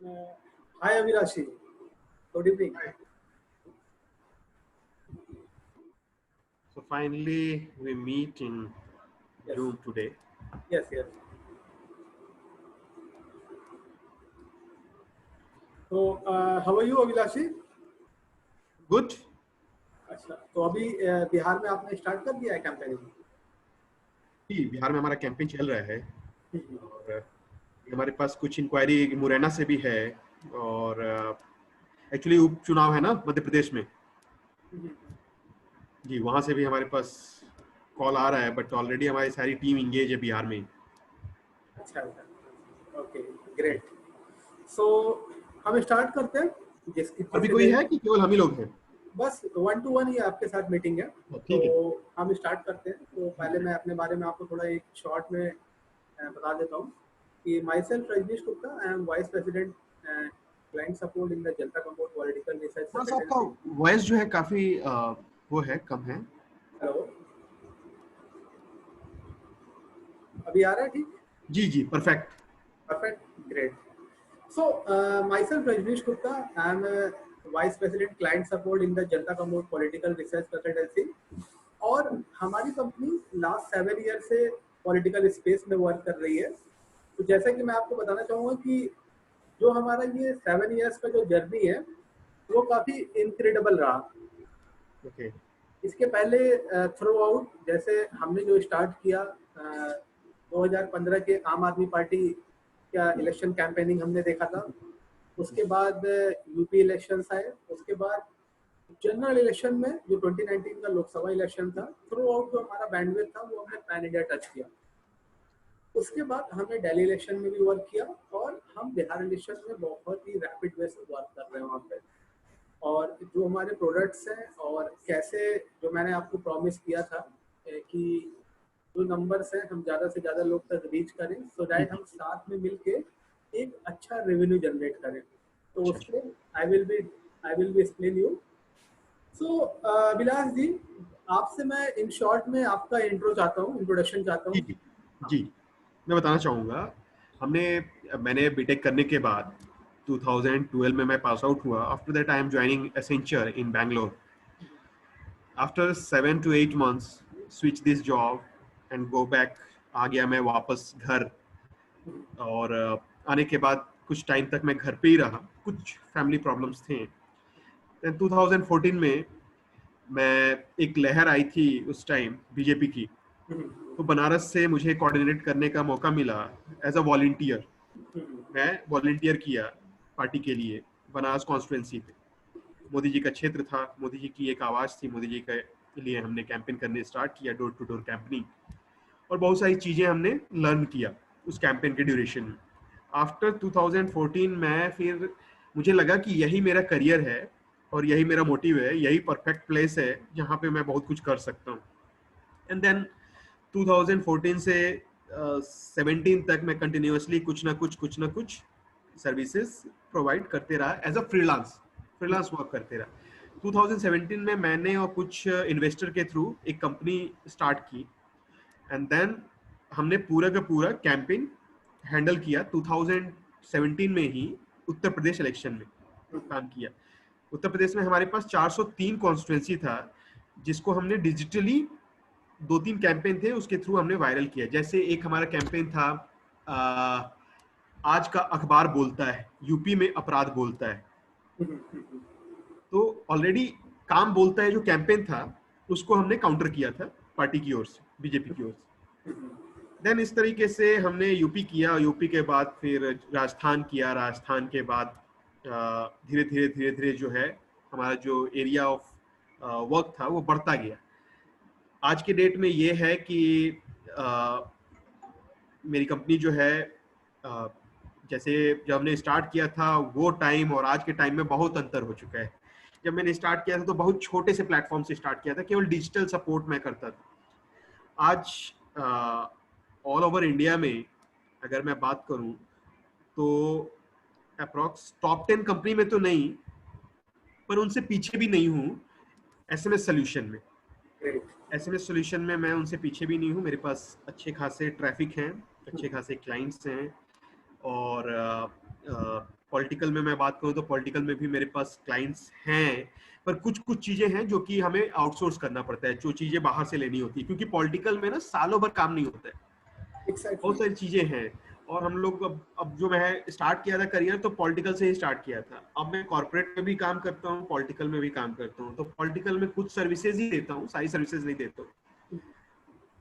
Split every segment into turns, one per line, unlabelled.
Hi Avinashi, good evening.
So finally, we meet in
Yes,
Zoom today.
yes. So, how are you Avinashi?
Good.
अच्छा, तो अभी बिहार में आपने start कर दिया है कैंपेनिंग?
जी, बिहार में हमारा कैंपेन चल रहा है और हमारे पास कुछ इंक्वायरी मुरैना से भी है और एक्चुअली उपचुनाव है ना मध्य प्रदेश में। जी, वहाँ से भी हमारे पास कॉल आ रहा है, बट ऑलरेडी हमारी सारी टीम इंगेज है बिहार में।
अच्छा, ओके, ग्रेट। सो हम स्टार्ट करते हैं।
अभी
जिससे
कोई
मेरी
है कि केवल हम ही लोग हैं?
बस 1 to 1 ही आपके साथ मीटिंग है। तो
ठीक है।
हम स्टार्ट करते हैं। तो पहले मैं अपने बारे में आपको थोड़ा एक शॉर्ट में बता देता हूँ कि myself Rajneesh Gupta, I am vice president client support in the Janta comport political research
थोड़ा सा आपका
कंसल्टेंसी।
वॉइस जो है काफी वो है, कम है।
हेलो, अभी आ रहा है ठीक?
जी जी, perfect.
Perfect, great. So, myself Rajneesh Gupta, I am a Vice President Client Support in the Janta Commode Political Research Consultancy. और हमारी कंपनी लास्ट 7 ईयर से पॉलिटिकल स्पेस में वर्क कर रही है। तो जैसा कि मैं आपको बताना चाहूँगा कि जो हमारा ये 7 ईयर्स का जो जर्नी है वो काफ़ी इनक्रेडिबल रहा।
ओके।
इसके पहले थ्रू आउट जैसे हमने जो स्टार्ट किया 2015 के आम आदमी पार्टी का इलेक्शन कैंपेनिंग हमने देखा था। उसके बाद यूपी इलेक्शंस आए। उसके बाद जनरल इलेक्शन में जो 2019 का लोकसभा इलेक्शन था, थ्रू आउट जो हमारा बैंडविड्थ था वो हमने पैन इंडिया टच किया। उसके बाद हमने दिल्ली इलेक्शन में भी वर्क किया और हम बिहार इलेक्शन में बहुत ही रैपिड वे से वर्क कर रहे हैं वहाँ पे। और जो हमारे प्रोडक्ट्स हैं और कैसे जो मैंने आपको प्रॉमिस किया था कि जो नंबर्स हैं हम ज़्यादा से ज़्यादा लोग तक रीच करें सो दैट हम साथ में मिलके एक अच्छा रेवेन्यू जनरेट करें। तो
अच्छा
उस पर I will be explain you. So Vilas ji, आपसे मैं इन शॉर्ट में आपका इंट्रोडक्शन चाहता
जी
हूँ।
जी जी, मैं बताना चाहूँगा। मैंने बीटेक करने के बाद 2012 में मैं पास आउट हुआ। After that I am joining Accenture in Bangalore. After 7 to 8 months switch this job and go back. आ गया मैं वापस घर और आने के बाद कुछ टाइम तक मैं घर पे ही रहा। कुछ फैमिली प्रॉब्लम्स थे। देन 2014 में मैं एक लहर आई थी उस टाइम बीजेपी की, तो बनारस से मुझे कोऑर्डिनेट करने का मौका मिला एज अ वॉलंटियर। मैं वॉलंटियर किया पार्टी के लिए बनारस कॉन्स्टिट्यूंसी पे। मोदी जी का क्षेत्र था, मोदी जी की एक आवाज़ थी, मोदी जी के लिए हमने कैंपेन करने स्टार्ट किया, डोर टू डोर कैंपेनिंग। और बहुत सारी चीज़ें हमने लर्न किया उस कैंपेन के ड्यूरेशन में। आफ्टर 2014 मैं फिर मुझे लगा कि यही मेरा करियर है और यही मेरा मोटिव है, यही परफेक्ट प्लेस है जहाँ पे मैं बहुत कुछ कर सकता हूँ। एंड देन 2014 से 17 तक मैं कंटिन्यूअसली कुछ ना कुछ सर्विसेज प्रोवाइड करते रहा एज अ फ्रीलांस वर्क करते रहा। 2017 में मैंने और कुछ इन्वेस्टर के थ्रू एक कंपनी स्टार्ट की एंड देन हमने पूरा का पूरा कैंपेन हैंडल किया। 2017 में ही उत्तर प्रदेश इलेक्शन में काम किया। उत्तर प्रदेश में हमारे पास 403 कॉन्स्टिट्यूंसी था, जिसको हमने डिजिटली 2-3 कैंपेन थे उसके थ्रू हमने वायरल किया। जैसे एक हमारा कैंपेन था आज का अखबार बोलता है, यूपी में अपराध बोलता है। तो ऑलरेडी काम बोलता है जो कैंपेन था उसको हमने काउंटर किया था पार्टी की ओर से, बीजेपी की ओर से। देन इस तरीके से हमने यूपी किया। यूपी के बाद फिर राजस्थान किया। राजस्थान के बाद धीरे धीरे जो है हमारा जो एरिया ऑफ वर्क था वो बढ़ता गया। आज के डेट में ये है कि आ, मेरी कंपनी जो है आ, जैसे जब हमने स्टार्ट किया था वो टाइम और आज के टाइम में बहुत अंतर हो चुका है। जब मैंने स्टार्ट किया था तो बहुत छोटे से प्लेटफॉर्म से स्टार्ट किया था, केवल डिजिटल सपोर्ट मैं करता था। आज ऑल ओवर इंडिया में अगर मैं बात करूं तो अप्रॉक्स टॉप 10 कंपनी में तो नहीं, पर उनसे पीछे भी नहीं हूं। एसएमएस सोल्यूशन में मैं उनसे पीछे भी नहीं हूं। मेरे पास अच्छे खासे ट्रैफिक हैं, अच्छे खासे क्लाइंट्स हैं और पॉलिटिकल में मैं बात करूं तो पॉलिटिकल में भी मेरे पास क्लाइंट्स हैं, पर कुछ कुछ चीजें हैं जो कि हमें आउटसोर्स करना पड़ता है, जो चीजें बाहर से लेनी होती है, क्योंकि पॉलिटिकल में ना सालों भर काम नहीं होता है, बहुत
एग्जैक्टली।
सारी चीजें हैं। और हम लोग अब जो मैं स्टार्ट किया था करियर तो पॉलिटिकल से ही स्टार्ट किया था, अब मैं कॉर्पोरेट में भी काम करता हूँ, पॉलिटिकल में भी काम करता हूँ, तो पॉलिटिकल में कुछ सर्विसेज ही देता हूँ, सारी सर्विसेज नहीं देता हूँ।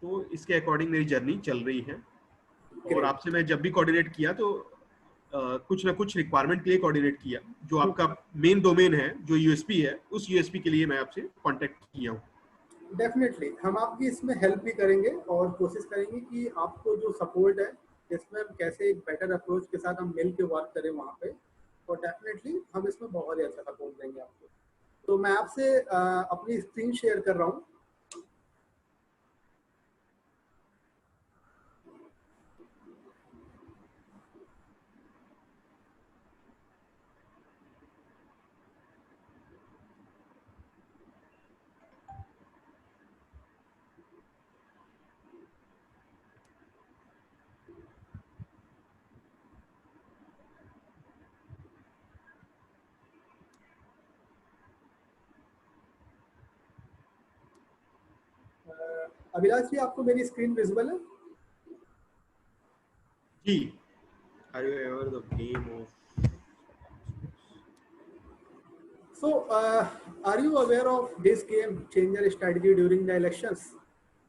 तो इसके अकॉर्डिंग मेरी जर्नी चल रही है। और
ग्रेट।
आपसे मैं जब भी कोऑर्डिनेट किया तो कुछ ना कुछ रिक्वायरमेंट के लिए कोऑर्डिनेट किया, जो आपका मेन डोमेन है, जो यूएसपी है, उस यूएसपी के लिए मैं आपसे कांटेक्ट किया हूँ।
डेफिनेटली हम आपकी इसमें हेल्प भी करेंगे और कोशिश करेंगे कि आपको जो सपोर्ट है इसमें हम कैसे एक बेटर अप्रोच के साथ हम मिल के वर्क करें वहाँ पे, और डेफिनेटली हम इसमें बहुत ही अच्छा सपोर्ट देंगे आपको। तो मैं आपसे अपनी स्क्रीन शेयर कर रहा हूँ। अभिलाष जी, आपको मेरी स्क्रीन विजिबल है?
जी। Are you ever the game of
So, are you aware of this game changer strategy during the elections?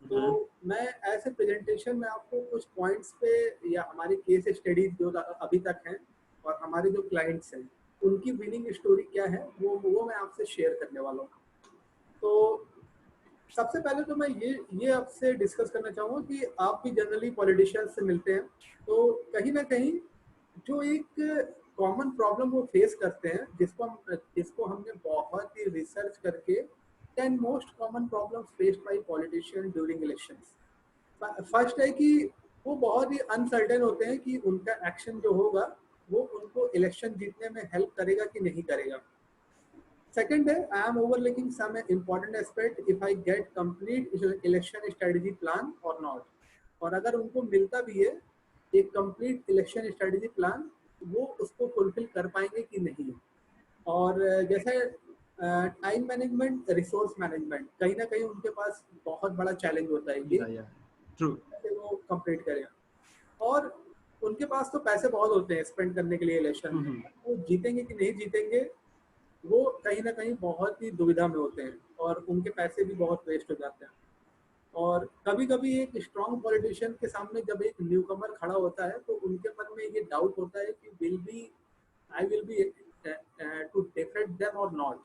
तो मैं ऐसे प्रेजेंटेशन में आपको कुछ पॉइंट्स पे या हमारे केस स्टडी जो अभी तक हैं और हमारे जो क्लाइंट्स हैं उनकी विनिंग स्टोरी क्या है वो मैं आपसे शेयर करने वाला हूँ। तो सबसे पहले तो मैं ये आपसे डिस्कस करना चाहूँगा कि आप भी जनरली पॉलिटिशियंस से मिलते हैं, तो कहीं ना कहीं जो एक कॉमन प्रॉब्लम वो फेस करते हैं, जिसको हमने बहुत ही रिसर्च करके 10 most common problems faced by politician during elections. First है कि वो बहुत ही अनसर्टेन होते हैं कि उनका एक्शन जो होगा वो उनको इलेक्शन जीतने में हेल्प करेगा कि नहीं करेगा। सेकंड है, I am overlooking some important aspect if I get complete election strategy plan और नॉट। और अगर उनको मिलता भी है एक कंप्लीट इलेक्शन स्ट्रेटजी प्लान, वो उसको फुलफिल कर पाएंगे कि नहीं। और जैसे टाइम मैनेजमेंट, रिसोर्स मैनेजमेंट, कहीं ना कहीं उनके पास बहुत बड़ा चैलेंज होता है ये,
या ट्रू।
कैसे वो कंप्लीट करें। और उनके पास तो पैसे बहुत होते हैं स्पेंड करने के लिए इलेक्शन में, वो जीतेंगे कि नहीं जीतेंगे वो कहीं ना कहीं बहुत ही दुविधा में होते हैं और उनके पैसे भी बहुत वेस्ट हो जाते हैं। और कभी कभी एक स्ट्रॉन्ग पॉलिटिशियन के सामने जब एक न्यू कमर खड़ा होता है तो उनके मन में ये डाउट होता है कि I will be to defend them और नॉट।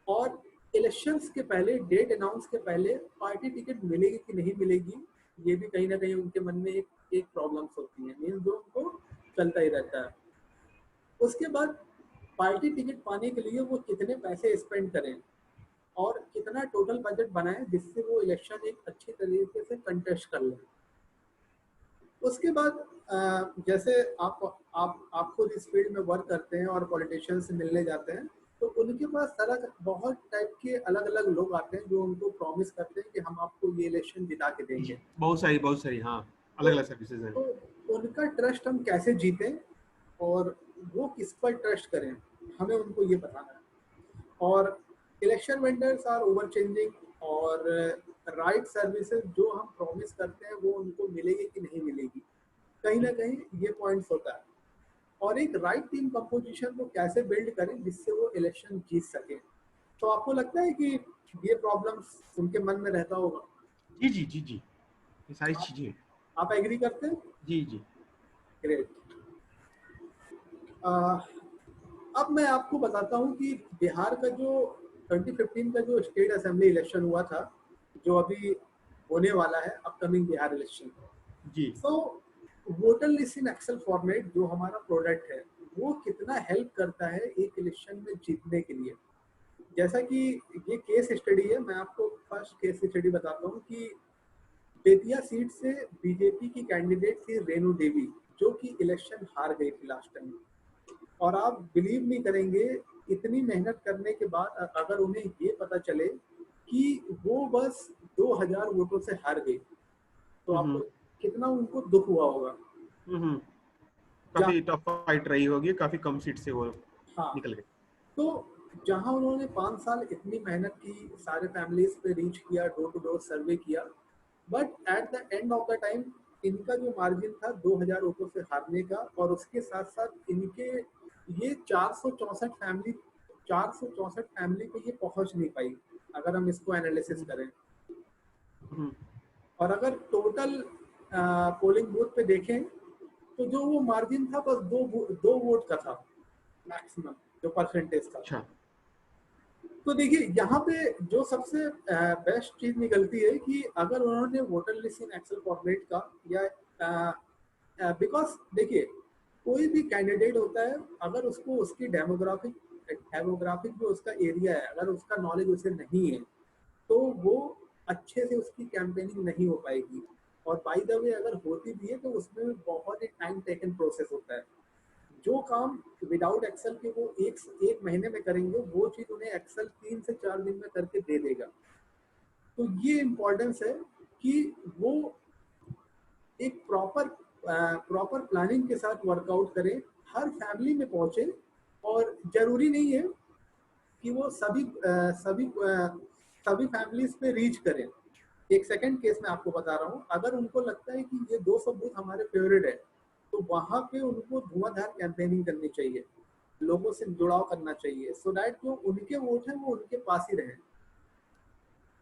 और इलेक्शंस के पहले, डेट अनाउंस के पहले पार्टी टिकट मिलेगी कि नहीं मिलेगी, ये भी कहीं ना कहीं उनके मन में एक प्रॉब्लम्स होती है, मीन जो उनको चलता ही रहता है। उसके बाद पार्टी टिकट पाने के लिए वो कितने पैसे स्पेंड करें और कितना टोटल बजट बनाएं जिससे वो इलेक्शन एक अच्छी तरीके से कंटेस्ट कर लें। उसके बाद जैसे आप खुद इस फील्ड में वर्क करते हैं और पॉलिटिशियन से मिलने जाते हैं, तो उनके पास बहुत टाइप के अलग अलग लोग आते हैं जो उनको प्रॉमिस करते हैं कि हम आपको ये इलेक्शन जिता के देंगे।
बहुत सारी हाँ,
तो,
अलग अलग सर्विसेज हैं।
तो उनका ट्रस्ट हम कैसे जीतें और वो किस पर ट्रस्ट करें, हमें उनको ये बताना है। और election vendors are over changing, और राइट सर्विसेज जो हम प्रॉमिस करते हैं वो उनको मिलेगी कि नहीं मिलेगी, कहीं ना कहीं ये पॉइंट्स होता है। और एक राइट टीम कंपोजिशन को कैसे बिल्ड करें जिससे वो इलेक्शन जीत सके। तो आपको लगता है कि ये प्रॉब्लम्स उनके मन में रहता होगा?
जी जी जी जी, ये सारी चीजें।
आप एग्री करते हैं?
जी जी।
ग्रेट। अब मैं आपको बताता हूँ कि बिहार का जो 2015 का जो स्टेट असेंबली इलेक्शन हुआ था, जो अभी होने वाला है, अपकमिंग बिहार इलेक्शन।
जी।
So voter list in excel format जो हमारा प्रोडक्ट है वो कितना हेल्प करता है एक इलेक्शन में जीतने के लिए। जैसा कि ये केस स्टडी है, मैं आपको फर्स्ट केस स्टडी बताता हूँ कि बेतिया सीट से बीजेपी की कैंडिडेट थी रेणु देवी, जो कि इलेक्शन हार गई थी लास्ट टाइम। और आप बिलीव नहीं करेंगे, इतनी मेहनत करने के बाद अगर उन्हें ये पता चले कि वो बस 2000 वोटों से हार गई, तो आपको कितना उनको दुख हुआ होगा।
काफी टफ फाइट रही होगी, काफी कम सीट से वो
हाँ,
निकल गए।
तो जहां उन्होंने 5 साल इतनी मेहनत की, सारे फैमिलीज पे रीच किया, डोर टू डोर सर्वे किया, but at the end of the time इनका जो मार्जिन था 2000 वोटों से हारने का, और उसके साथ साथ इनके ये 464 फैमिली पे ये पहुंच नहीं पाई, अगर हम इसको एनालिसिस करें।
हम्म,
और अगर टोटल पोलिंग बूथ पे देखें तो जो वो मार्जिन था बस दो वोट का था मैक्सिमम, जो परसेंटेज था।
अच्छा।
तो देखिए यहाँ पे जो सबसे बेस्ट चीज निकलती है कि अगर उन्होंने voter list in excel format का, या बिकॉज देखिए कोई भी कैंडिडेट होता है, अगर उसको उसकी डेमोग्राफिक जो उसका एरिया है, अगर उसका नॉलेज उसे नहीं है, तो वो अच्छे से उसकी कैंपेनिंग नहीं हो पाएगी। और बाय द वे अगर होती भी है तो उसमें बहुत ही टाइम टेकन प्रोसेस होता है। जो काम विदाउट एक्सेल के वो एक महीने में करेंगे, वो चीज उन्हें एक्सेल 3 से 4 दिन में करके दे देगा। तो ये इम्पोर्टेंस है कि वो एक प्रॉपर प्लानिंग के साथ वर्कआउट करें, हर फैमिली में पहुंचे। और जरूरी नहीं है कि वो सभी फैमिलीज पे रीच करें। एक सेकंड केस में आपको बता रहा हूँ, अगर उनको लगता है कि ये 200 बूथ हमारे फेवरेट है, तो वहां पे उनको धुआंधार कैंपेनिंग करनी चाहिए, लोगों से जुड़ाव करना चाहिए, सो दैट जो उनके वोट है वो उनके पास ही रहे।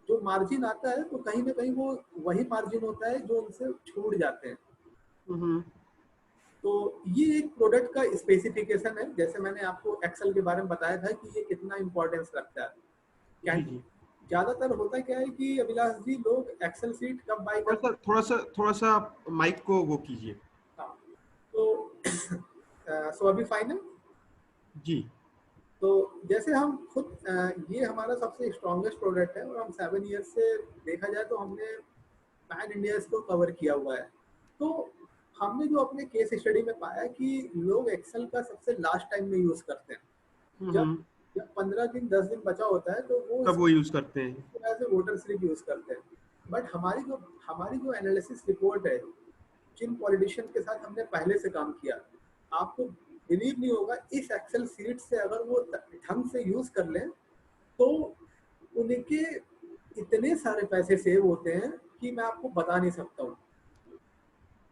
जो मार्जिन आता है तो कहीं ना कहीं वो वही मार्जिन होता है जो उनसे छूट जाते हैं।
हम्म,
तो ये एक प्रोडक्ट का स्पेसिफिकेशन है, जैसे मैंने आपको एक्सेल के बारे में बताया था कि ये कितना इंपॉर्टेंस रखता है।
जी जी।
ज्यादातर होता क्या है कि अभिलाष जी, लोग एक्सेल सीट कब बाय
थोड़ा
करते
सा थोड़ा सा थोड़ा सा माइक को वो कीजिए।
हैं? हाँ, तो सो अभी फाइनल।
जी।
तो जैसे हम खुद ये हमारा सबसे स्ट्रॉन्गेस्ट प्रोडक्ट है, और हम 7 ईयर से देखा जाए तो हमने पैन इंडिया इसको कवर किया हुआ है। तो हमने जो अपने केस स्टडी में पाया कि लोग एक्सेल का सबसे लास्ट टाइम में यूज करते हैं, जब
हम्म,
जब 15 दिन 10 दिन बचा होता है, तो वो
तब वो यूज करते हैं।
As a voter slip use करते हैं। बट हमारी जो एनालिसिस रिपोर्ट है, जिन पॉलिटिशियन के साथ हमने पहले से काम किया, आपको बिलीव नहीं होगा, इस एक्सेल सीट से अगर वो ढंग से यूज कर लें तो उनके इतने सारे पैसे सेव होते हैं कि मैं आपको बता नहीं सकता हूँ।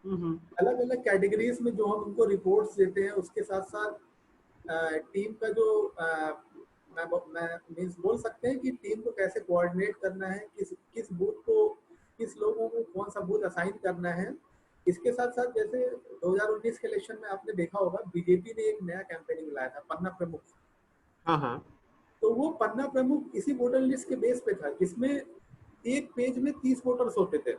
हम्म,
अलग अलग कैटेगरीज में जो हम उनको रिपोर्ट्स देते हैं, उसके साथ साथ टीम का जो मैं मीन्स बोल सकते हैं कि टीम को कैसे कोऑर्डिनेट करना है, किस किस बूथ को, किस लोगों को कौन सा बूथ असाइन करना है। इसके साथ साथ जैसे 2019 के इलेक्शन में आपने देखा होगा, बीजेपी ने एक नया कैंपेनिंग लाया था, पन्ना प्रमुख।
हाँ हाँ।
तो वो पन्ना प्रमुख इसी वोटर लिस्ट के बेस पे था, जिसमें एक पेज में 30 वोटर्स होते थे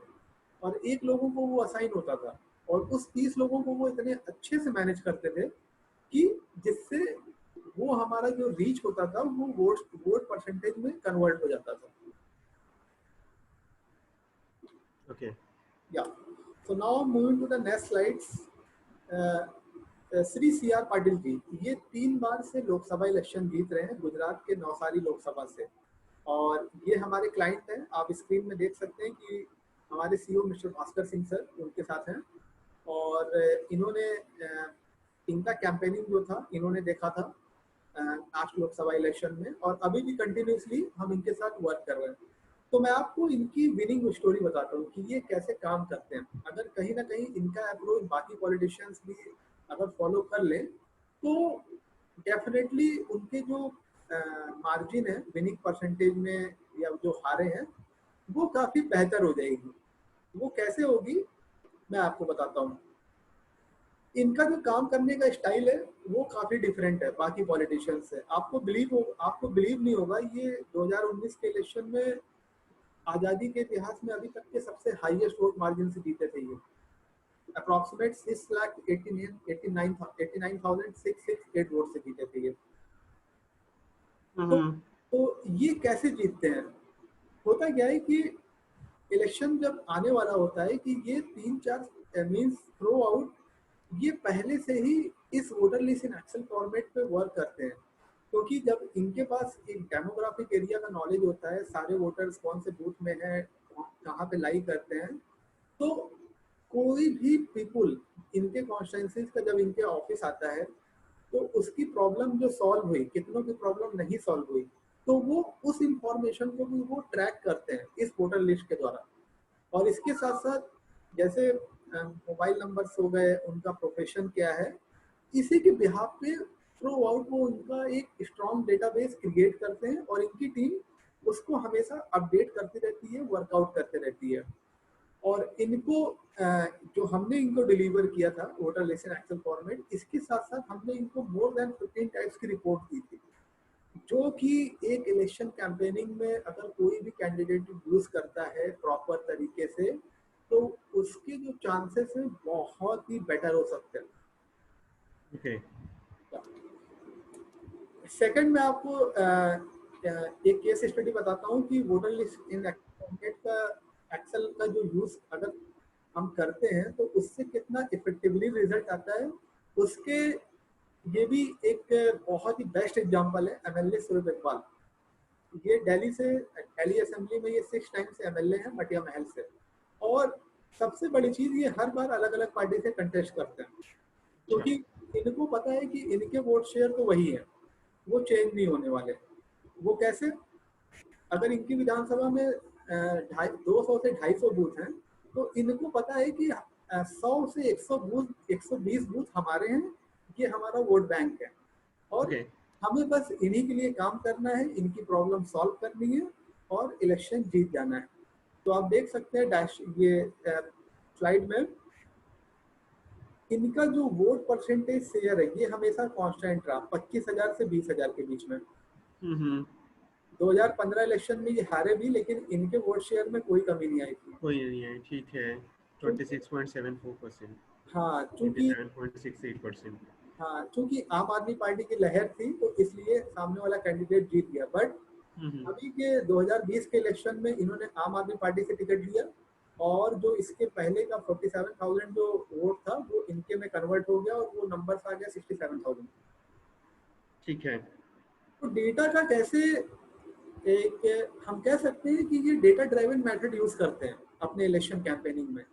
और एक लोगों को वो असाइन होता था। और उस 30 लोगों को वो इतने अच्छे से मैनेज करते थे कि जिससे वो हमारा जो रीच होता था वो वोट परसेंटेज में कन्वर्ट हो जाता था।
ओके।
या so now moving to the next slides. Shri C R Patil ji, ये 3 बार से लोकसभा इलेक्शन जीत रहे हैं गुजरात के नवसारी लोकसभा से। और ये हमारे क्लाइंट हैं, आप स्क्रीन में देख सकते हैं कि हमारे CEO mister Bhaskar Singh sir उनके साथ हैं। और इन्होंने इनका कैंपेनिंग जो था इन्होंने देखा था लास्ट लोकसभा इलेक्शन में, और अभी भी कंटिन्यूसली हम इनके साथ वर्क कर रहे हैं। तो मैं आपको इनकी विनिंग स्टोरी बताता हूँ कि ये कैसे काम करते हैं। अगर कहीं ना कहीं इनका अप्रोच बाकी पॉलिटिशियंस भी अगर फॉलो कर लें, तो डेफिनेटली उनके जो मार्जिन है विनिंग परसेंटेज में, या जो हारे हैं, वो काफी बेहतर हो जाएगी। वो कैसे होगी मैं आपको बताता हूँ। इनका जो काम करने का स्टाइल है वो काफी डिफरेंट है बाकी पॉलिटिशियंस से। आपको बिलीव नहीं होगा, ये 2019 के इलेक्शन में आजादी के इतिहास में अभी तक के सबसे हाईएस्ट वोट मार्जिन से जीते थे ये। अप्रॉक्सीमेट 6,89,668 वोट से जीते थे ये। तो
हम्म,
तो ये कैसे जीतते हैं? होता क्या है कि इलेक्शन जब आने वाला होता है कि ये 3-4 मीन्स थ्रू आउट ये पहले से ही इस voter list in excel format पे वर्क करते हैं। क्योंकि जब इनके पास एक डेमोग्राफिक एरिया का नॉलेज होता है, सारे वोटर्स कौन से बूथ में है, कहाँ पे लाई करते हैं, तो कोई भी पीपुल इनके कॉन्स्टिट्यूंसीज का जब इनके ऑफिस आता है तो उसकी प्रॉब्लम जो सॉल्व हुई, कितनों की प्रॉब्लम नहीं सॉल्व हुई, तो वो उस इंफॉर्मेशन को भी वो ट्रैक करते हैं इस वोटर लिस्ट के द्वारा। और इसके साथ साथ जैसे मोबाइल नंबर्स हो गए, उनका प्रोफेशन क्या है, इसी के बिहाफ पे थ्रू आउट वो उनका एक स्ट्रॉन्ग डेटाबेस क्रिएट करते हैं और इनकी टीम उसको हमेशा अपडेट करती रहती है, वर्कआउट करती रहती है। और इनको जो हमने इनको डिलीवर किया था voter list in excel format, इसके साथ साथ हमने इनको मोर देन 15 टाइप्स की रिपोर्ट दी थी, जो कि एक इलेक्शन कैंपेनिंग में अगर कोई भी कैंडिडेट यूज करता है प्रॉपर तरीके से तो उसके जो चांसेस हैं बहुत ही बेटर हो सकते हैं।
ओके।
सेकंड मैं आपको एक केस स्टडी बताता हूँ कि वोटर लिस्ट इन फॉर्मेट का एक्सेल का जो यूज अगर हम करते हैं तो उससे कितना इफेक्टिवली रिजल्ट आता है। उसके ये भी एक बहुत ही बेस्ट एग्जांपल है एमएलए सूरज इकबाल। ये दिल्ली असेंबली में ये 6 टाइम्स एमएलए हैं मटिया महल से, और सबसे बड़ी चीज ये हर बार अलग अलग पार्टी से कंटेस्ट करते हैं, क्योंकि इनको पता है कि इनके वोट शेयर तो वही है, वो चेंज नहीं होने वाले। वो कैसे? अगर इनकी विधानसभा में 200 से 250 बूथ हैं तो इनको पता है कि 100 से 120 बूथ हमारे हैं, ये हमारा वोट बैंक है और हमें बस इन्हीं के लिए काम करना है, इनकी प्रॉब्लम सॉल्व करनी है और इलेक्शन जीत जाना है। तो आप देख सकते हैं ये स्लाइड में इनका जो वोट परसेंटेज शेयर है ये हमेशा कांस्टेंट रहा 25,000 से 20,000 के बीच में। 2015 इलेक्शन में ये हारे भी, लेकिन इनके वोट शेयर में कोई कमी नहीं आई थी।
कोई नहीं है, ठीक है। 26.74%।
हाँ, चूंकि
27.68%।
हाँ, चूंकि आम आदमी पार्टी की लहर थी तो इसलिए सामने वाला कैंडिडेट जीत गया। बट अभी के 2020 के इलेक्शन में इन्होंने आम आदमी पार्टी से टिकट लिया और जो इसके पहले का 47,000 जो वोट था वो इनके में कन्वर्ट हो गया और वो नंबर आ गया 67,000।
ठीक है।
तो डेटा का कैसे एक हम कह सकते हैं कि ये डेटा ड्राइवन मेथड यूज करते हैं अपने इलेक्शन कैंपेनिंग में,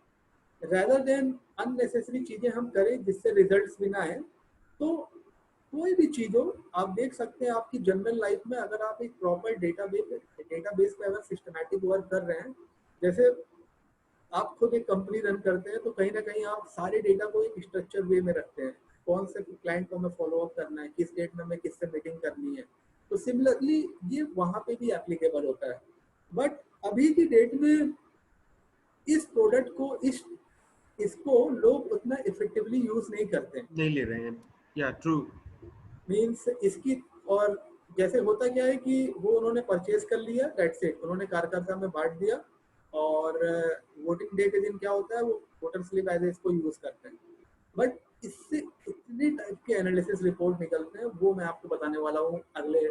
रेदर देन अननेसेसरी चीजें हम करें जिससे रिजल्ट्स भी ना आए। तो कोई भी चीज हो, आप देख सकते हैं आपकी जनरल लाइफ में अगर आप एक प्रॉपर डेटाबेस पे अगर सिस्टमैटिक वर्क कर रहे हैं, जैसे आप खुद एक कंपनी रन करते हैं तो कहीं ना कहीं आप सारे डेटा को एक स्ट्रक्चर वे में रखते हैं, कौन से क्लाइंट को हमें फॉलो अप करना है, किस डेट में हमें किससे मीटिंग करनी है। तो सिमिलरली ये वहां पे भी एप्लीकेबल होता है। बट अभी की डेट में इस प्रोडक्ट को इसको लोग उतना इफेक्टिवली यूज नहीं करते,
नहीं ले रहे हैं। या ट्रू
मीन्स इसकी। और जैसे होता क्या है कि वो उन्होंने परचेज कर लिया, दैट्स इट, उन्होंने कार्यकर्ता में बांट दिया और वोटिंग डे के दिन क्या होता है वो वोटर स्लिप एज इसको यूज करते हैं। बट इससे इतने टाइप के एनालिसिस रिपोर्ट निकलते हैं, वो मैं आपको बताने वाला हूँ अगले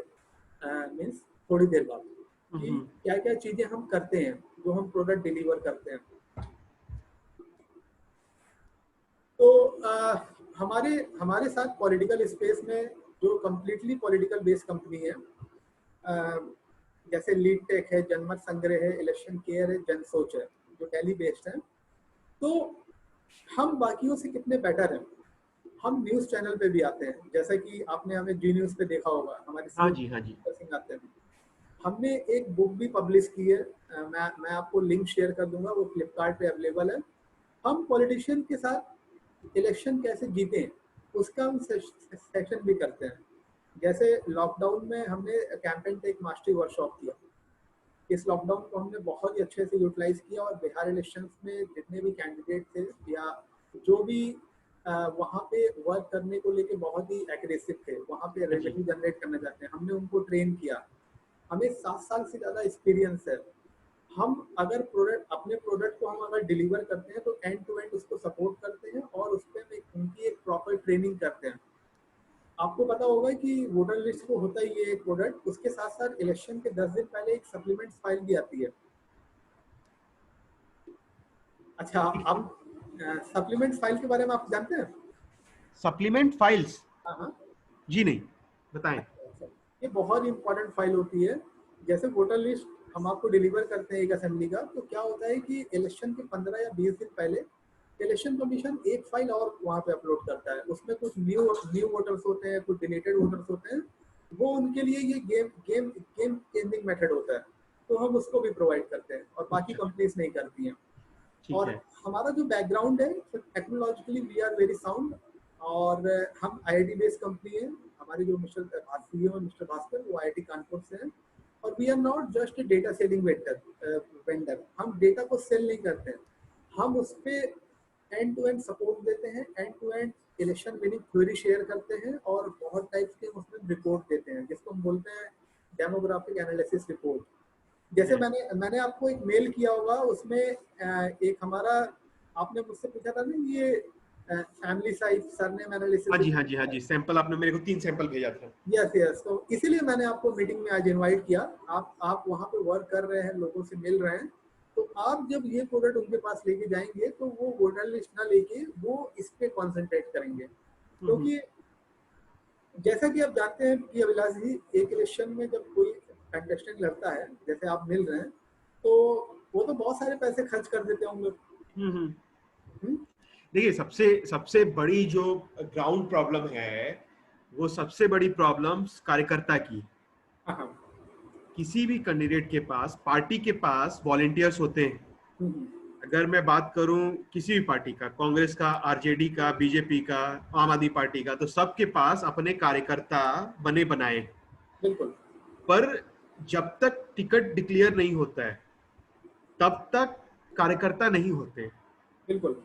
मीन्स थोड़ी देर बाद कि क्या क्या चीजें हम करते हैं जो हम प्रोडक्ट डिलीवर करते हैं। तो हमारे हमारे साथ पॉलिटिकल स्पेस में जो कम्प्लीटली पॉलिटिकल बेस्ड कंपनी है, जैसे लीड टेक है, जनमत संग्रह है, इलेक्शन केयर है, जनसोच है, जो दिल्ली बेस्ड है। तो हम बाकियों से कितने बेटर हैं, हम न्यूज चैनल पे भी आते हैं, जैसा कि आपने हमें जी न्यूज पे देखा होगा, हमारे
हाँ जी
सिंह आते हैं। हमने एक बुक भी पब्लिश की है, मैं आपको लिंक शेयर कर दूंगा, वो फ्लिपकार्ट पे अवेलेबल है। हम पॉलिटिशियन के साथ इलेक्शन कैसे जीते उसका हम सेशन भी करते हैं। जैसे लॉकडाउन में हमने कैंपेन टेक मास्टरी वर्कशॉप किया। इस लॉकडाउन को हमने बहुत ही अच्छे से यूटिलाइज किया और बिहार इलेक्शंस में जितने भी कैंडिडेट थे या जो भी वहाँ पे वर्क करने को लेके बहुत ही एग्रेसिव थे, वहाँ पे रेवेन्यू जनरेट करना चाहते हैं, हमने उनको ट्रेन किया। हमें 7 साल से ज़्यादा एक्सपीरियंस है। हम अगर अपने प्रोडक्ट को हम अगर डिलीवर करते हैं तो एंड टू एंड उसको सपोर्ट करते हैं और उस पर उनकी एक प्रॉपर ट्रेनिंग करते हैं। आपको पता होगा कि वोटर लिस्ट को होता ही है एक प्रोडक्ट, उसके साथ साथ इलेक्शन के 10 दिन पहले एक सप्लीमेंट फाइल भी आती है। अच्छा, आप सप्लीमेंट फाइल के बारे में आप जानते हैं?
Supplement files?
हाँ,
जी नहीं, बताएं।
ये बहुत इंपॉर्टेंट फाइल होती है। जैसे वोटर लिस्ट हम आपको डिलीवर करते हैं एक असेंबली का, तो क्या होता है कि इलेक्शन के 15 या 20 दिन पहले इलेक्शन कमीशन एक फाइल और वहाँ पे अपलोड करता है, उसमें कुछ न्यू वोटर्स होते हैं, कुछ डिलीटेड वोटर्स होते हैं, वो उनके लिए ये गेम चेंजिंग मेथड होता है, तो हम उसको भी प्रोवाइड करते हैं और बाकी
अच्छा,
कंपनीज नहीं करती हैं।
ठीक
और
है।
हमारा जो बैकग्राउंड है technologically we are very sound, और हम आईआईटी बेस्ड कंपनी है। हमारे जो मिस्टर सीईओ है मिस्टर भास्कर, वो आईआईटी कानपुर से हैं। और we are not just data selling vendor, हम डेटा को सेल नहीं करते हैं, हम उस पर एंड टू एंड सपोर्ट देते हैं, end to end election winning theory share करते हैं, और बहुत टाइप्स के उसमें रिपोर्ट देते हैं जिसको हम बोलते हैं डेमोग्राफिक एनालिसिस रिपोर्ट। जैसे
है।
मैंने आपको एक मेल किया होगा, उसमें एक हमारा, आपने मुझसे पूछा था ना ये फैमिली साइज सरनेम
हाँ
एनालिसिस।
जी, हाँ जी, हाँ जी, सैंपल आपने मेरे को 3 सैंपल भेजा था।
यस यस, तो इसीलिए मैंने आपको मीटिंग में आज इनवाइट किया। आप वहाँ पे वर्क कर रहे हैं, लोगों से मिल रहे हैं, तो आप जब ये प्रोडक्ट उनके पास लेके जाएंगे तो वो वोटर लिस्ट ना लेके वो इस पे कॉन्सेंट्रेट करेंगे।
हम्म।
क्योंकि जैसा कि आप जानते हैं कि अभिलाष जी, एक इलेक्शन में जब कोई कंटेस्टेंट लड़ता है, जैसे आप मिल रहे हैं, तो वो तो बहुत सारे पैसे खर्च कर देते होंगे।
हम्म।
हम्म?
देखिए, सबसे सबसे बड़ी जो ग्राउंड प्रॉब्लम है, वो सबसे बड़ी प्रॉब्लम कार्यकर्ता की।
हाँ हाँ।
किसी भी कैंडिडेट के पास, पार्टी के पास वॉलेंटियर्स होते हैं।
हम्म,
अगर मैं बात करूं किसी भी पार्टी का, कांग्रेस का, आरजेडी का, बीजेपी का, आम आदमी पार्टी का, तो सबके पास अपने कार्यकर्ता बने बनाए हैं।
बिल्कुल
पर जब तक टिकट डिक्लेयर नहीं होता है, तब तक कार्यकर्ता नहीं होते हैं।
बिल्कुल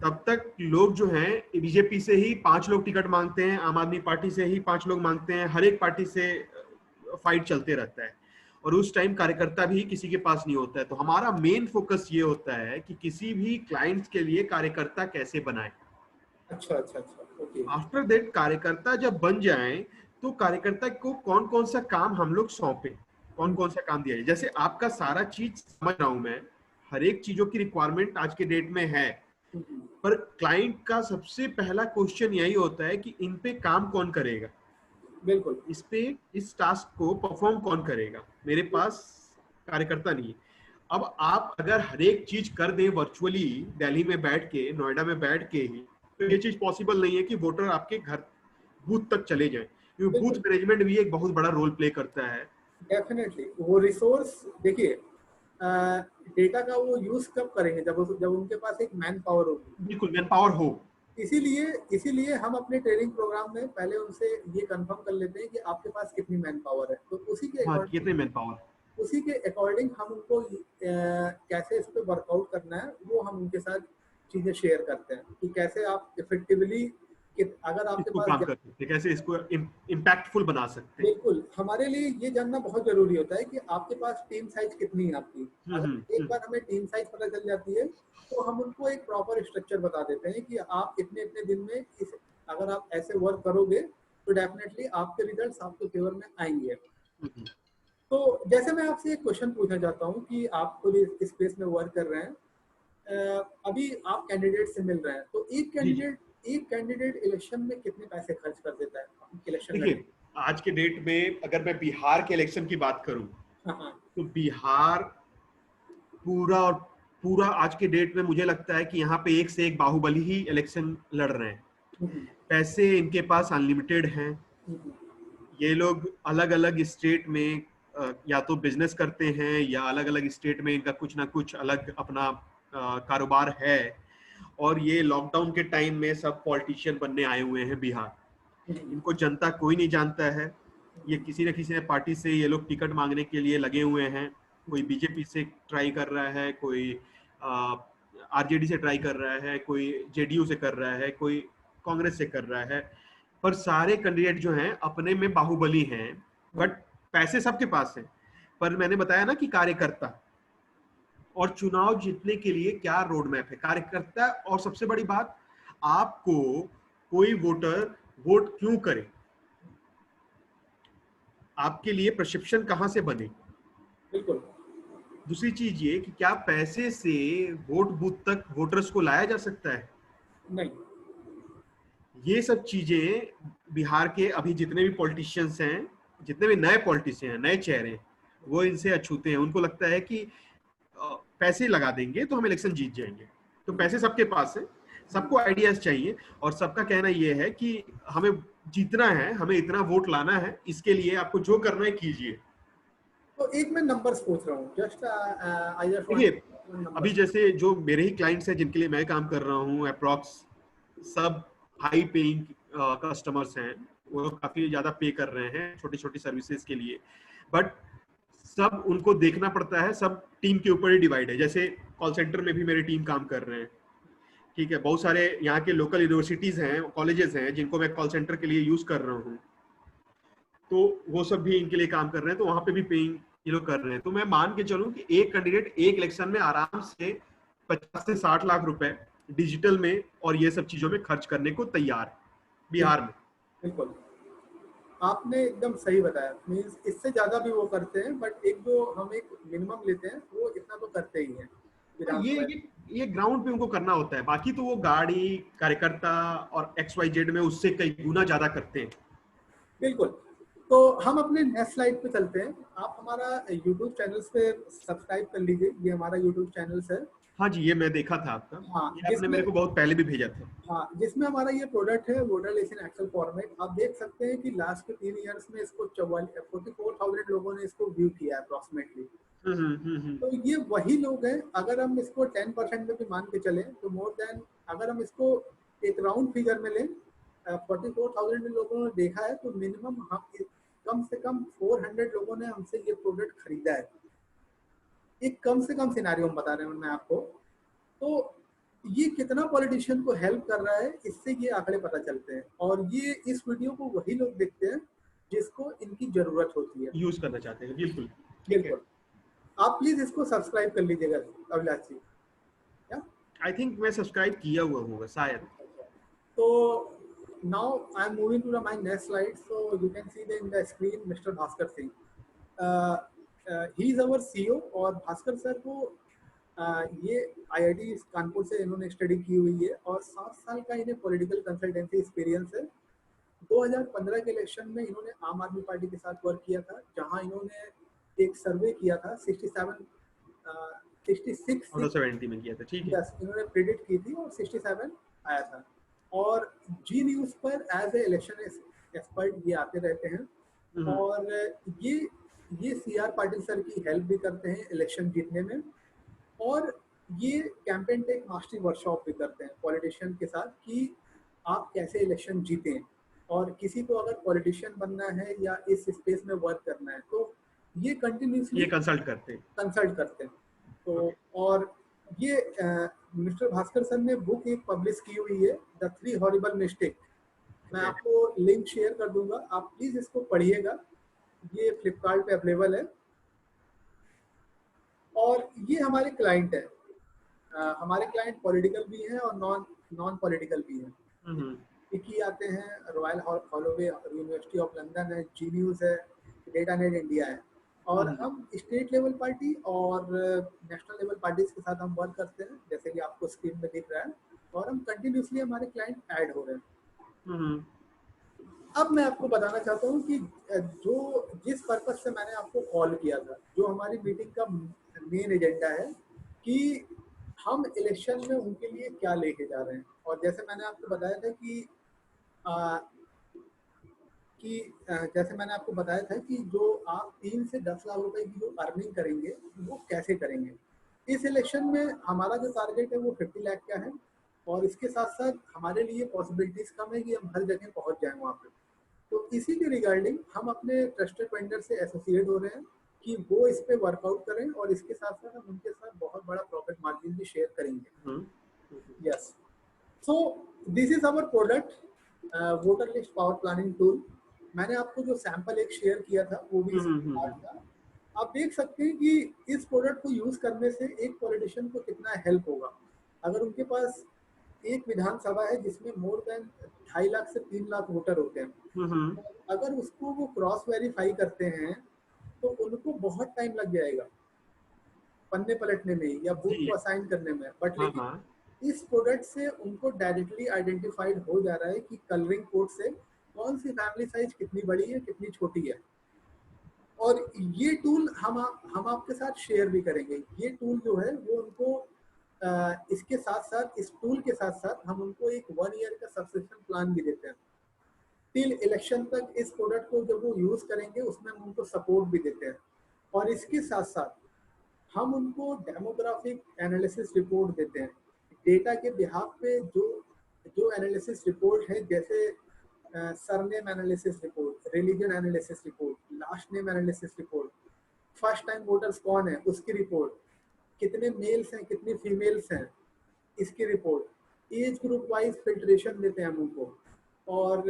तब तक लोग जो हैं, बीजेपी से ही 5 लोग टिकट मांगते हैं, आम आदमी पार्टी से ही 5 लोग मांगते हैं, हर एक पार्टी से फाइट चलते रहता है, और उस टाइम कार्यकर्ता भी किसी के पास नहीं होता है। तो हमारा मेन फोकस ये होता है कि किसी भी क्लाइंट्स के लिए कार्यकर्ता कैसे बनाए।
अच्छा अच्छा अच्छा, ओके।
आफ्टर दैट कार्यकर्ता जब बन जाए, तो कार्यकर्ता को कौन कौन सा काम हम लोग सौंपे, कौन कौन सा काम दिया है। जैसे आपका सारा चीज समझ रहा हूं मैं, हर एक चीजों की रिक्वायरमेंट आज के डेट में है, पर क्लाइंट का सबसे पहला क्वेश्चन यही होता है कि इन पे काम कौन करेगा,
बिल्कुल
इस पे, इस टास्क को परफॉर्म कौन करेगा। मेरे पास कार्यकर्ता नहीं है। अब आप अगर हर एक चीज कर दें वर्चुअली, दिल्ली में बैठ के, नोएडा में बैठ के ही, तो ये चीज पॉसिबल नहीं है कि वोटर आपके घर, बूथ तक चले जाएं, क्योंकि बूथ
बिल्कुल
मैनेजमेंट भी एक बहुत बड़ा रोल प्ले करता है।
डेफिनेटली वो रिसोर्स देखिए, डेटा का वो यूज कब करेंगे, जब उनके पास एक मैन पावर होगी।
बिल्कुल, मैन पावर हो।
इसीलिए इसीलिए हम अपने ट्रेनिंग प्रोग्राम में पहले उनसे ये कंफर्म कर लेते हैं कि आपके पास कितनी मैन पावर है, तो
हाँ, कितने मैन पावर।
उसी के अकॉर्डिंग हम उनको कैसे इस पर वर्कआउट करना है वो हम उनके साथ चीजें शेयर करते हैं कि कैसे आप इफेक्टिवली, अगर आपके
इसको
पास
काम कर सकते हैं, कैसे इसको इम्पैक्टफुल बना सकते हैं।
बिल्कुल, हमारे लिए ये जानना बहुत जरूरी होता है कि आपके पास टीम साइज कितनी है आपकी। अगर एक
हम्म।
बार हमें टीम साइज पता चल जाती है, तो हम उनको एक प्रॉपर स्ट्रक्चर बता देते हैं कि आप इतने इतने दिन में इस, अगर आप ऐसे वर्क करोगे तो डेफिनेटली आपके रिजल्ट्स आपके फेवर में आएंगे।
हम्म।
तो जैसे मैं आपसे एक क्वेश्चन पूछना चाहता हूँ कि आप खुद इस स्पेस में वर्क कर रहे हैं, अभी आप कैंडिडेट से मिल रहे हैं, तो
जी जी।
एक कैंडिडेट इलेक्शन में कितने पैसे खर्च कर देता है इलेक्शन लड़ने।
देखिए, आज के डेट में अगर मैं बिहार के इलेक्शन की बात करूं,
हाँ हाँ।
तो बिहार पूरा और पूरा आज के डेट में मुझे लगता है कि यहाँ पे एक से एक बाहुबली ही इलेक्शन लड़ रहे हैं।
हम्म,
पैसे इनके पास अनलिमिटेड हैं।
हम्म,
ये लोग अलग अलग स्टेट में या तो बिजनेस करते हैं, या अलग अलग स्टेट में इनका कुछ ना कुछ अलग अपना कारोबार है। और ये लॉकडाउन के टाइम में सब पॉलिटिशियन बनने आए हुए हैं बिहार।
हम्म,
इनको जनता कोई नहीं जानता है। ये किसी न किसी पार्टी से ये लोग टिकट मांगने के लिए लगे हुए हैं। कोई बीजेपी से ट्राई कर रहा है, कोई आरजेडी से ट्राई कर रहा है, कोई जेडीयू से कर रहा है, कोई कांग्रेस से कर रहा है। पर सारे कैंडिडेट जो हैं अपने में बाहुबली हैं, बट पैसे सबके पास हैं। पर मैंने बताया ना कि कार्यकर्ता, और चुनाव जीतने के लिए क्या रोड मैप है कार्यकर्ता। और सबसे बड़ी बात, आपको कोई वोटर वोट क्यों करे, आपके लिए परसेप्शन कहां से बने।
बिल्कुल
दूसरी चीज ये कि क्या पैसे से वोट बूथ तक वोटर्स को लाया जा सकता है।
नहीं।
ये सब चीजें बिहार के अभी जितने भी पॉलिटिशियंस हैं, जितने भी नए पॉलिटिशियन हैं, नए चेहरे हैं, वो इनसे अछूते हैं। उनको लगता है कि पैसे लगा देंगे तो हम इलेक्शन जीत जाएंगे। तो पैसे सबके पास है, सबको आइडियाज चाहिए, और सबका कहना ये है कि हमें जीतना है, हमें इतना वोट लाना है, इसके लिए आपको जो करना है कीजिए।
तो एक मैं नंबर्स पूछ रहा हूँ, जस्ट आई जस्ट वांट
देखिए अभी
नंबर्स।
जैसे जो मेरे ही क्लाइंट्स हैं जिनके लिए मैं काम कर रहा हूँ, अप्रॉक्स सब हाई पेइंग कस्टमर्स हैं, वो लोग काफी ज्यादा पे कर रहे हैं छोटी छोटी सर्विसेज के लिए, बट सब उनको देखना पड़ता है, सब टीम के ऊपर ही डिवाइड है। जैसे कॉल सेंटर में भी मेरी टीम काम कर रहे हैं, ठीक है, बहुत सारे यहाँ के लोकल यूनिवर्सिटीज हैं, कॉलेजेस हैं जिनको मैं कॉल सेंटर के लिए यूज कर रहा हूँ, तो वो सब भी इनके लिए काम कर रहे हैं, तो वहां पे भी पेइंग ये लोग कर रहे हैं। तो मैं मान के चलूं कि एक कैंडिडेट एक इलेक्शन में आराम से 50 से 60 लाख रुपए डिजिटल में और ये सब चीजों में खर्च करने को तैयार है बिहार में।
बिल्कुल, आपने एकदम सही बताया। मीन्स इससे ज्यादा भी वो करते हैं, बट एक जो हम एक मिनिमम लेते हैं वो इतना तो करते ही हैं विधानसभा।
ये ग्राउंड पे उनको करना होता है, बाकी तो वो गाड़ी कार्यकर्ता और XYZ में उससे कई गुना ज्यादा करते हैं।
बिल्कुल। तो हम अपने नेक्स्ट स्लाइड पे चलते हैं। आप हमारा यूट्यूब चैनल्स पे सब्सक्राइब कर लीजिए, ये हमारा यूट्यूब चैनल्स है।
हाँ जी, ये मैं देखा था आपका,
हाँ,
ये आपने
जिसमें
मेरे को बहुत पहले भी भेजा था।
हाँ, जिसमें हमारा ये प्रोडक्ट है voter list in excel format. आप देख सकते हैं कि लास्ट के 3 ईयर्स में इसको 44,000 लोगों ने इसको व्यू किया है अप्रॉक्सीमेटली। तो ये वही लोग हैं, अगर हम इसको 10% में भी मान के चलें तो मोर देन, अगर हम इसको एक राउंड फिगर में लें, 44,000 लोगों ने देखा है, तो मिनिमम हम कम से कम 400 लोगों ने हमसे ये प्रोडक्ट खरीदा है। एक कम से कम सिनेरियो बता रहे हैं मैं आपको। तो ये कितना पॉलिटिशियन को हेल्प कर रहा है, इससे ये आंकड़े पता चलते हैं। और ये इस वीडियो को वही लोग देखते हैं जिसको इनकी जरूरत होती है,
यूज करना चाहते हैं, बिल्कुल ठीक है।
बिल्कुल। आप प्लीज इसको सब्सक्राइब कर लीजिएगा अभिलाष जी।
आई थिंक मैं सब्सक्राइब किया हुआ होगा शायद।
So now I'm moving to my next slide. So you can see in the screen Mr. Bhaskar Singh. He is our CEO। और भास्कर सर को ये IIT कानपुर से इन्होंने स्टडी की हुई है और 7 साल का इन्हें पॉलिटिकल कंसल्टेंसी एक्सपीरियंस है। 2015 के इलेक्शन में इन्होंने आम आदमी पार्टी के साथ वर्क किया था, जहां इन्होंने एक सर्वे किया था 66
आउट ऑफ 70 में किया था, ठीक है।
यस, इन्होंने प्रेडिक्ट की थी और 67 आया था। और जी न्यूज पर एज ए इलेक्शन एक्सपर्ट ये आते रहते हैं। और ये CR पाटिल सर की हेल्प भी करते हैं इलेक्शन जीतने में। और ये कैंपेन टेक मास्टरी वर्कशॉप भी करते हैं पॉलिटिशियन के साथ कि आप कैसे इलेक्शन जीतें। और किसी को अगर पॉलिटिशियन बनना है या इस स्पेस में वर्क करना है तो ये कंटिन्यूसली
ये कंसल्ट करते
हैं। तो और ये मिस्टर भास्कर सर ने बुक एक पब्लिश की हुई है, द 3 हॉरिबल मिस्टेक। मैं आपको लिंक शेयर कर दूंगा, आप प्लीज इसको पढ़िएगा। ये फ्लिपकार्ट पे अवेलेबल है। और ये हमारे क्लाइंट है। हमारे क्लाइंट पॉलिटिकल भी हैं और नॉन पॉलिटिकल भी हैं। विकी आते हैं, royal Holloway university of London है, जी न्यूज है, डेटा नेट इंडिया है। और हम स्टेट लेवल पार्टी और नेशनल लेवल पार्टीज के साथ हम वर्क करते हैं, जैसे कि आपको स्क्रीन में दिख रहा है। और हम कंटिन्यूसली हमारे क्लाइंट ऐड हो रहे हैं। अब मैं आपको बताना चाहता हूँ कि जिस पर्पज से मैंने आपको कॉल किया था, जो हमारी मीटिंग का मेन एजेंडा है कि हम इलेक्शन में उनके लिए क्या लेके जा रहे हैं। और जैसे मैंने आपको बताया था जैसे मैंने आपको बताया था कि जो आप 3 से 10 लाख रुपए की जो अर्निंग करेंगे वो कैसे करेंगे। इस इलेक्शन में हमारा जो टारगेट है वो 50 लाख का है। और इसके साथ साथ हमारे लिए पॉसिबिलिटीज कम है कि हम हर जगह पहुंच जाएं वहाँ पे। तो इसी के रिगार्डिंग हम अपने ट्रस्टेड वेंडर से एसोसिएट हो रहे हैं कि वो इस पे वर्कआउट करें और इसके साथ साथ हम उनके साथ बहुत बड़ा प्रॉफिट मार्जिन भी शेयर करेंगे। Yes, so this is our product voter list power planning tool. मैंने आपको जो सैंपल एक शेयर किया था वो भी था। आप देख सकते हैं कि इस प्रोडक्ट को यूज करने से एक पॉलिटिशियन को कितना हेल्प होगा। अगर उनके पास एक विधानसभा है जिसमें मोर देन 2.5 लाख से 3 लाख वोटर होते हैं, अगर उसको वो क्रॉस वेरीफाई करते हैं तो उनको बहुत टाइम लग जाएगा पन्ने पलटने में या बूथ को असाइन करने में। बट लेकिन इस प्रोडक्ट से उनको डायरेक्टली आइडेंटिफाइड हो जा रहा है कि कलरिंग कोड से कौन सी फैमिली साइज कितनी बड़ी है, कितनी छोटी है। और ये टूल हम आपके साथ शेयर भी करेंगे। ये टूल जो है वो उनको इसके साथ साथ, इस टूल के साथ साथ हम उनको एक 1 ईयर का सब्सक्रिप्शन प्लान भी देते हैं टिल इलेक्शन तक। इस प्रोडक्ट को जब वो यूज करेंगे उसमें हम उनको सपोर्ट भी देते हैं। और इसके साथ साथ हम उनको डेमोग्राफिक एनालिसिस रिपोर्ट देते हैं। डेटा के बिहाफ पे जो जो एनालिसिस रिपोर्ट है, जैसे surname analysis report, religion analysis report, last name analysis report, first time voters कौन है उसकी रिपोर्ट, कितने मेल्स हैं कितनी फीमेल्स हैं इसकी report, age group wise filtration देते हैं हम उनको। और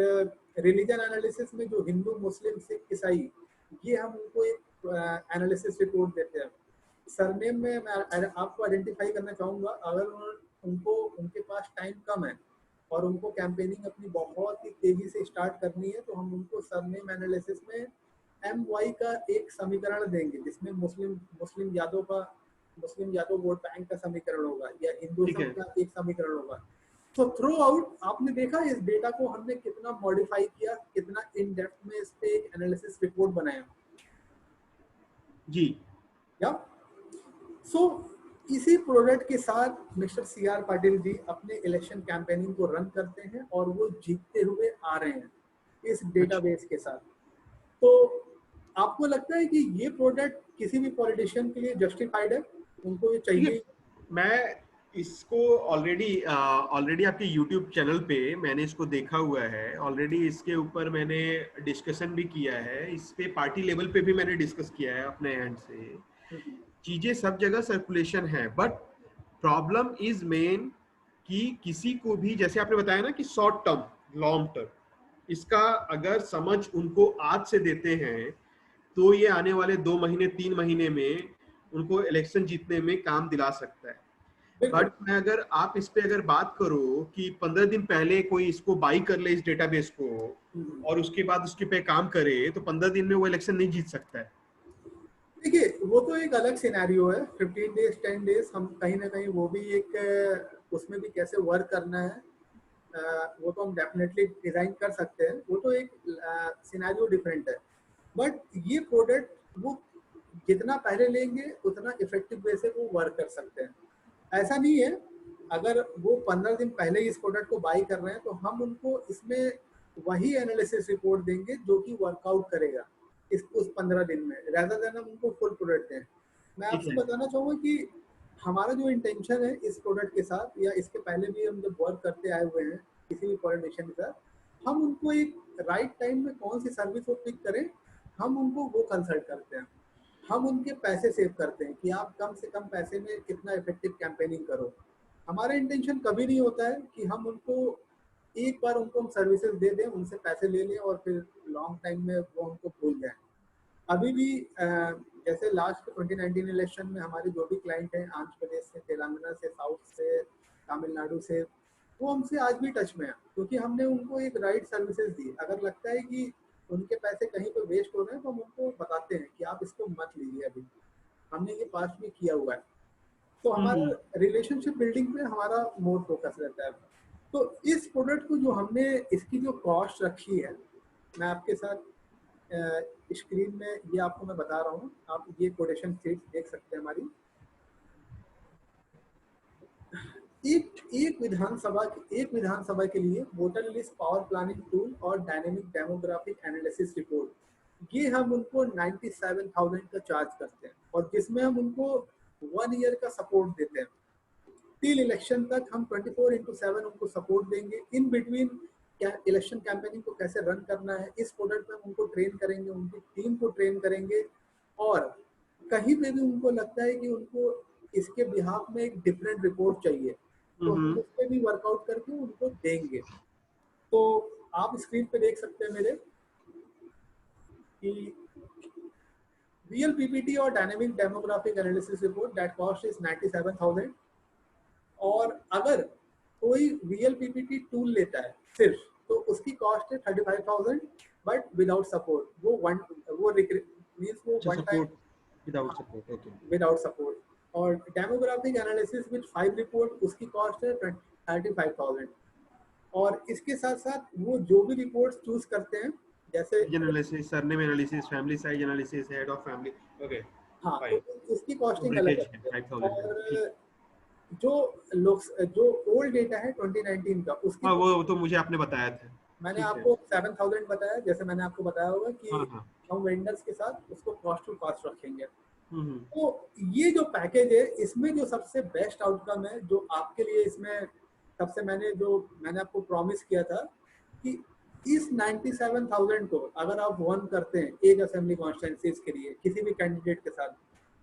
रिलीजन एनालिसिस में जो हिंदू मुस्लिम सिख ईसाई, ये हम उनको एक एनालिसिस रिपोर्ट देते हैं। सरनेम में मैं आपको आइडेंटिफाई करना चाहूँगा, अगर उनको उनके पास टाइम कम है और उनको कैंपेनिंग अपनी बहुत ही तेजी से स्टार्ट करनी है, तो हम उनको सरनेम एनालिसिस में MY का एक समीकरण देंगे, जिसमें मुस्लिम यादव वोट बैंक का समीकरण होगा या हिंदुइज्म का एक समीकरण होगा। तो थ्रू आउट आपने देखा इस डेटा को हमने कितना मॉडिफाई किया, कितना इन डेप्थ में इस पे एक एनालिसिस रिपोर्ट बनाया
जी।
या सो इसी प्रोडक्ट के साथ मिस्टर CR पाटिल जी अपने इलेक्शन कैंपेनिंग को रन करते हैं और वो जीतते हुए आ रहे हैं इस डेटाबेस के साथ। तो आपको लगता है कि ये प्रोडक्ट किसी भी पॉलिटिशियन के लिए जस्टिफाइड है, उनको ये चाहिए?
मैं इसको ऑलरेडी आपके YouTube चैनल पे मैंने इसको देखा हुआ है ऑलरेडी। इसके ऊपर मैंने डिस्कशन भी किया है, इस पे पार्टी लेवल पे भी मैंने डिस्कस किया है अपने एंड से। चीजें सब जगह सर्कुलेशन है, बट प्रॉब्लम इज मेन कि किसी को भी, जैसे आपने बताया ना कि शॉर्ट टर्म लॉन्ग टर्म, इसका अगर समझ उनको आज से देते हैं तो ये आने वाले 2 महीने 3 महीने में उनको इलेक्शन जीतने में काम दिला सकता है। बट मैं अगर आप इस पे अगर बात करो कि 15 दिन पहले कोई इसको बाई कर ले इस डेटाबेस को और उसके बाद उसके पे काम करे, तो 15 दिन में वो इलेक्शन नहीं जीत सकता है।
देखिए वो तो एक अलग सिनेरियो है, 15 डेज 10 डेज हम कहीं ना कहीं वो भी एक उसमें भी कैसे वर्क करना है वो तो हम डेफिनेटली डिजाइन कर सकते हैं, वो तो एक सिनेरियो डिफरेंट है। बट ये प्रोडक्ट वो जितना पहले लेंगे उतना इफेक्टिव वे से वो वर्क कर सकते हैं। ऐसा नहीं है अगर वो 15 दिन पहले ही इस प्रोडक्ट को बाई कर रहे हैं तो हम उनको इसमें वही एनालिसिस रिपोर्ट देंगे जो कि वर्कआउट करेगा इस उस 15 दिन में, rather देन हम उनको फुल प्रोडक्ट दें। मैं आपसे बताना चाहूँगा कि हमारा जो इंटेंशन है इस प्रोडक्ट के साथ, या इसके पहले भी हम जब वर्क करते आए हुए हैं किसी भी पॉलिटिशियन के साथ, हम उनको एक राइट टाइम में कौन सी सर्विस वो पिक करें, हम उनको वो कंसल्ट करते हैं। हम उनके पैसे सेव करते हैं कि आप कम से कम पैसे में कितना इफेक्टिव कैंपेनिंग करो। हमारा इंटेंशन कभी नहीं होता है कि हम उनको एक बार उनको हम सर्विसेज दे दें, उनसे पैसे ले लें और फिर लॉन्ग टाइम में वो हमको भूल जाएं। अभी भी जैसे लास्ट 2019 इलेक्शन में हमारे जो भी क्लाइंट हैं आंध्र प्रदेश से, तेलंगाना से, साउथ से, तमिलनाडु से, वो हमसे आज भी टच में है क्योंकि हमने उनको एक राइट सर्विसेज दी। अगर लगता है कि उनके पैसे कहीं पे वेस्ट हो रहे हैं तो हम उनको बताते हैं कि आप इसको मत लीजिए, अभी हमने ये पास्ट में किया हुआ है। तो हमारा रिलेशनशिप बिल्डिंग पे हमारा मोर फोकस रहता है। तो इस प्रोडक्ट को जो हमने इसकी जो कॉस्ट रखी है, मैं आपके साथ स्क्रीन में ये आपको मैं बता रहा हूँ, आप ये कोटेशन शीट देख सकते हैं हमारी। एक विधानसभा के लिए voter list power planning tool और डायनेमिक डेमोग्राफिक एनालिसिस रिपोर्ट, ये हम उनको 97,000 का चार्ज करते हैं और जिसमें हम उनको 1 ईयर का सपोर्ट देते हैं। टिल इलेक्शन तक हम 24/7 उनको सपोर्ट देंगे। इन बिटवीन इलेक्शन कैंपेनिंग को कैसे रन करना है इस प्रोडक्ट में हम उनको ट्रेन करेंगे, उनकी टीम को ट्रेन करेंगे। और कहीं पे भी उनको लगता है कि उनको इसके बिहाफ में एक डिफरेंट रिपोर्ट चाहिए तो हम उस पर भी वर्कआउट करके उनको देंगे। तो आप स्क्रीन पे देख सकते हैं मेरे कि VLPPT और dynamic demographic analysis report that cost is 97,000। और अगर कोई VLPPT टूल लेता है सिर्फ तो उसकी कॉस्ट है 35,000 बट विदाउट सपोर्ट। वो वन टाइम विदाउट सपोर्ट। और डेमोग्राफिक एनालिसिस विद 5 रिपोर्ट उसकी कॉस्ट है 35,000। और इसके साथ साथ वो जो भी रिपोर्ट्स चूज करते हैं जैसे
analysis, surname analysis, family size analysis, head of family, okay,
हाँ, तो इसकी कॉस्टिंग अलग है। और जो लोग जो ओल्ड डेटा है 2019 का, उसकी
हाँ वो तो मुझे आपने बताया था।
मैंने
ठीक है।
आपको 7000 बताया, जैसे मैंने आपको बताया होगा कि
हाँ हाँ।
हम वेंडर्स के साथ उसको कॉस्ट टू कॉस्ट रखेंगे।
हम्म।
तो ये जो पैकेज है, इसमें जो सबसे बेस्ट आउटकम है जो आपके लिए इसमें सबसे मैंने आपको प्रॉमिस किया था कि इस 97,000 को अगर आप वन करते हैं एक असेंबली कॉन्स्टिट्यूंसीज के लिए किसी भी कैंडिडेट के साथ,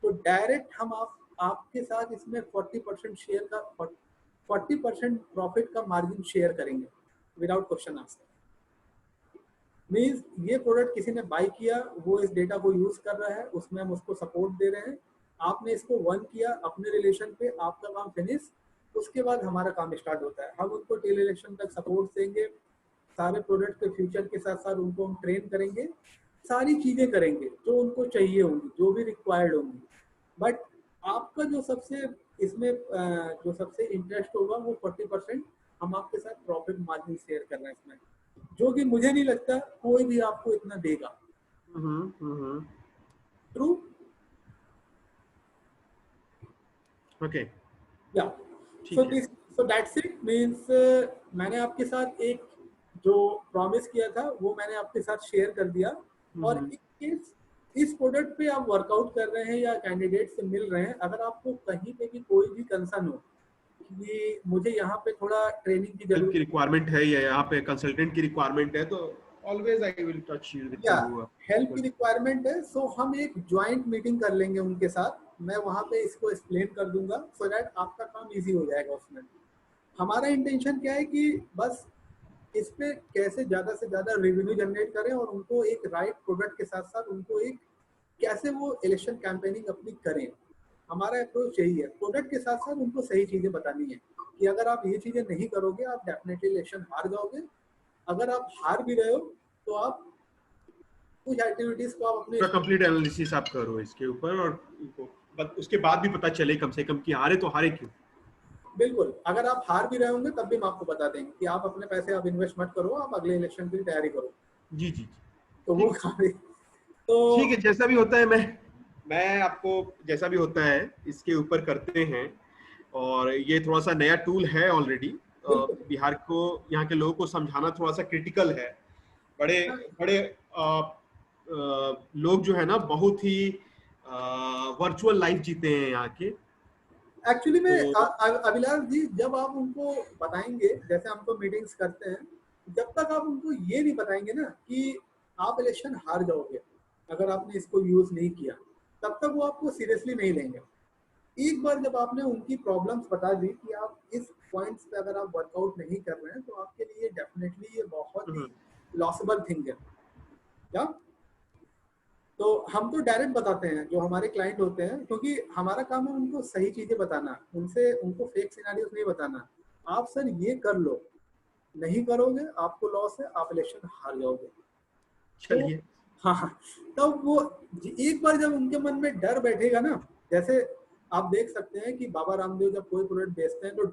तो डायरेक्ट हम आपके साथ इसमें 40% शेयर का 40% प्रॉफिट का मार्जिन शेयर करेंगे विदाउट क्वेश्चन आंसर। मीन्स ये प्रोडक्ट किसी ने बाई किया, वो इस डेटा को यूज कर रहा है, उसमें हम उसको सपोर्ट दे रहे हैं। आपने इसको वन किया अपने रिलेशन पे, आपका काम फिनिश, उसके बाद हमारा काम स्टार्ट होता है। हम उनको टिल इलेक्शन तक सपोर्ट देंगे, सारे प्रोडक्ट के फ्यूचर के साथ साथ उनको हम ट्रेन करेंगे, सारी चीजें करेंगे जो उनको चाहिए होंगी, जो भी रिक्वायर्ड होंगी। बट आपका जो सबसे इसमें जो सबसे इंटरेस्ट होगा वो 40% हम आपके साथ प्रॉफिट मार्जिन शेयर कर रहे हैं इसमें, जो कि मुझे नहीं लगता कोई भी आपको इतना देगा। ट्रू।
ओके।
या सो
ठीक है।
This so that's it means मैंने आपके साथ एक जो प्रॉमिस किया था वो मैंने आपके साथ शेयर कर दिया। और इस प्रोडक्ट पे आप वर्कआउट कर रहे हैं या कैंडिडेट से मिल रहे हैं, अगर आपको कहीं पे भी कोई भी कंसर्न हो कि मुझे यहाँ पे थोड़ा ट्रेनिंग की
हेल्प की
जरूरत
रिक्वायरमेंट है या यहाँ पे कंसल्टेंट की रिक्वायरमेंट है तो always I will touch you with
या
यू।
हेल्प की रिक्वायरमेंट है, सो हम एक ज्वाइंट मीटिंग कर लेंगे उनके साथ। मैं वहाँ पे इसको एक्सप्लेन कर दूंगा सो दैट आपका काम इजी हो जाएगा उसमें। हमारा इंटेंशन क्या है कि बस इस पे कैसे ज्यादा से ज्यादा रेवेन्यू जनरेट करें और उनको एक राइट प्रोडक्ट के साथ साथ उनको एक कैसे वो इलेक्शन कैंपेनिंग अपनी करें। हमारा अप्रोच यही है, प्रोडक्ट के साथ साथ उनको सही चीजें बतानी है कि अगर आप ये चीजें नहीं करोगे आप डेफिनेटली इलेक्शन हार जाओगे। अगर आप हार भी रहे हो तो आप कुछ एक्टिविटीज को आप अपने
पूरा कंप्लीट एनालिसिस आप करो इसके ऊपर और उनको उसके बाद भी पता चले कम से कम कि हारे तो हारे क्यों।
बिल्कुल, अगर आप हार भी रहे होंगे तब भी हम आपको बता देंगे कि आप अपने पैसे आप इन्वेस्ट मत करो, आप अगले इलेक्शन की तैयारी करो।
जी जी जी।
तो वो
ठीक
काफी तो
ठीक है, जैसा भी होता है मैं आपको जैसा भी होता है इसके ऊपर करते हैं। और ये थोड़ा सा नया टूल है ऑलरेडी।
बिल्कुल
बिहार को यहाँ के लोगों को समझाना थोड़ा सा क्रिटिकल है। बड़े बड़े लोग जो है ना बहुत ही वर्चुअल लाइफ जीते हैं यहाँ के।
एक्चुअली में
तो
अभिलाष जी, जब आप उनको बताएंगे, जैसे हम तो मीटिंग्स करते हैं, जब तक आप उनको ये नहीं बताएंगे ना कि आप इलेक्शन हार जाओगे अगर आपने इसको यूज नहीं किया, तब तक वो आपको सीरियसली नहीं लेंगे। एक बार जब आपने उनकी प्रॉब्लम्स बता दी कि आप इस पॉइंट्स पे अगर आप वर्कआउट नहीं कर रहे हैं तो आपके लिए डेफिनेटली ये बहुत ही लॉसेबल थिंग है क्या। तो हम तो डायरेक्ट बताते हैं जो हमारे क्लाइंट होते हैं, क्योंकि हमारा काम है उनको सही चीजें बताना, उनको फेक सिनेरियोस नहीं बताना। आप सर ये कर लो, नहीं करोगे आपको लॉस है, आप इलेक्शन हार जाओगे। तो
चलिए।
हाँ, तब वो एक बार जब उनके मन में डर बैठेगा ना, जैसे आप देख सकते हैं कि बाबा रामदेव जब कोई प्रोडक्ट बेचते हैं तो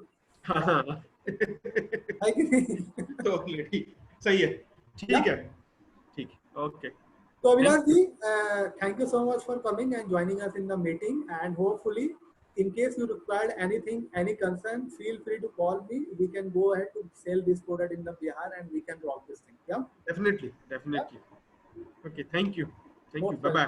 हाँ हाँ।
है कि नहीं।
तो ऑलरेडी सही है।
या
ठीक है। ठीक है। ओके।
तो
थैंक
अभिलाष
यू।
जी, thank you so much for coming and joining us in the meeting, and hopefully in case you required anything, any concern, feel free to call me. We can go ahead to sell this product in the Bihar and we can rock this thing. Yeah,
definitely
yeah,
definitely. Okay, thank you. Thank you,
most
bye
welcome.
Bye.